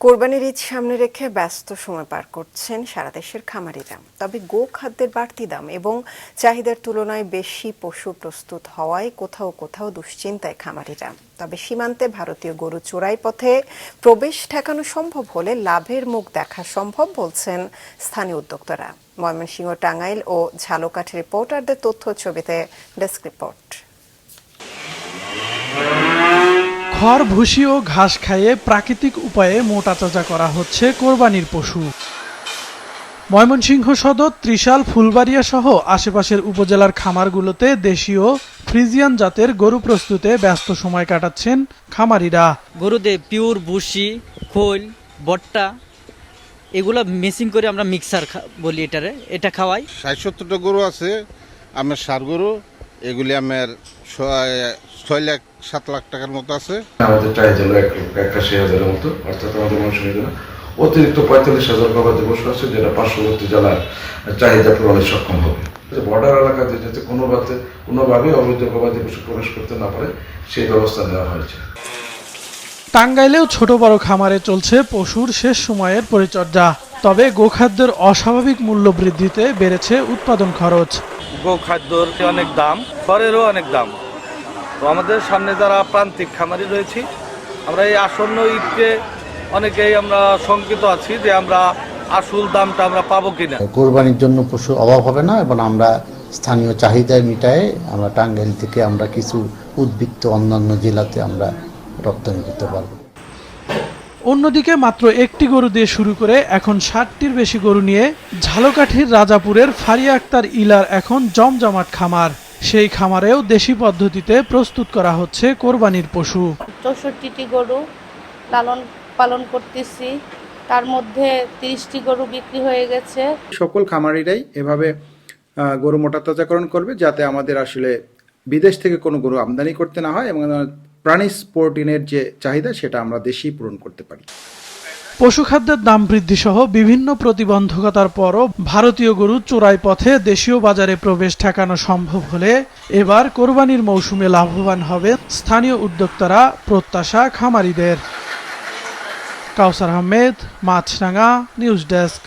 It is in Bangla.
কোরবানির ঈদ সামনে রেখে ব্যস্ত সময় পার করছেন সারা দেশের খামারিরা। তবে গোখাদ্যের বাড়তি দাম এবং চাহিদার তুলনায় বেশি পশু প্রস্তুত হওয়ায় কোথাও কোথাও দুশ্চিন্তায় খামারিরা। তবে সীমান্তে ভারতীয় গরু চোরাই পথে প্রবেশ ঠেকানো সম্ভব হলে লাভের মুখ দেখা সম্ভব বলছেন স্থানীয় উদ্যোক্তারা। ময়মনসিংহ, টাঙ্গাইল ও ঝালকাঠির রিপোর্টারদের তথ্য ছবিতে ডেস্ক রিপোর্ট। খড়, ভুসি ও ঘাস খাইয়ে প্রাকৃতিক উপায়ে মোটা তাজা করা হচ্ছে কোরবানির পশু। ময়মনসিংহ সদর, ত্রিশাল, ফুলবাড়িয়া সহ আশেপাশের উপজেলার খামারগুলোতে দেশীয় ফ্রিজিয়ান জাতের গরু প্রস্তুতে ব্যস্ত সময় কাটাচ্ছেন খামারিরা। গরুদের পিওর ভুসি, খোল, বট্টা এগুলো মিক্সিং করে আমরা মিক্সার বলি এটা খাওয়াই। ৬০-৭০টা গরু আছে আমার ষাঁড় গরু, এগুলি আমার ৬-৭ লাখ টাকার মতো আছে। আমাদের চাহিদা হলো ৮,৮০,০০০-এর মতো, অর্থাৎ আমাদের মানুষের জন্য অতিরিক্ত ৪৫,০০০ গবাদি পশু আছে, যেটা পার্শ্ববর্তী জেলার চাহিদা পূরণে সক্ষম হবে। বর্ডার এলাকাতে যাতে কোনোভাবেই অবৈধ গবাদি পশু প্রবেশ করতে না পারে সেই ব্যবস্থা নেওয়া হয়েছে। টাঙ্গাইলেও ছোট বড় খামারে চলছে পশুর শেষ সময়ের পরিচর্যা। তবে গোখাদ্যের অস্বাভাবিক মূল্য বৃদ্ধিতে বেড়েছে উৎপাদন খরচ। গোখাদ্যর অনেক দাম, খড়েরও অনেক দাম। তো আমাদের সামনে যারা প্রান্তিক খামারি রয়েছি, আমরা এই আসন্ন ঈদকে অনেকেই আমরা শঙ্কিত আছি যে আমরা আসল দামটা আমরা পাবো কিনা। কোরবানির জন্য পশু অভাব হবে না এবং আমরা স্থানীয় চাহিদা মিটায়ে আমরা টাঙ্গাইল থেকে আমরা কিছু উদ্বৃত্ত অন্যান্য জেলাতে আমরা রপ্তানি করতে পারবো। অন্যদিকে মাত্র একটি গরু দিয়ে শুরু করে এখন ৬০টির বেশি গরু নিয়ে ঝালকাঠির রাজাপুরের ফারিয়া আক্তার ইলার এখন জমজমাট খামার। সেই খামারেও দেশি পদ্ধতিতে প্রস্তুত করা হচ্ছে কোরবানির পশু। ৬৪টি গরু লালন পালন করতেছি, তার মধ্যে 30টি গরু বিক্রি হয়ে গেছে। সকল খামারিরাই এভাবে গরু মোটা তাজাকরণ করবে, যাতে আমাদের আসলে বিদেশ থেকে কোনো গরু আমদানি করতে না হয় এবং প্রাণী প্রোটিনের যে চাহিদা সেটা আমরা দেশেই পূরণ করতে পারি। পশুখাদ্যের দাম বৃদ্ধি সহ বিভিন্ন প্রতিবন্ধকতার পরও ভারতীয় গরু চোরাই পথে দেশীয় বাজারে প্রবেশ ঠেকানো সম্ভব হলে এবার কোরবানির মৌসুমে লাভবান হবে স্থানীয় উদ্যোক্তারা, প্রত্যাশা খামারিদের। কাউসার আহমেদ, মাছরাঙা, নিউজ ডেস্ক।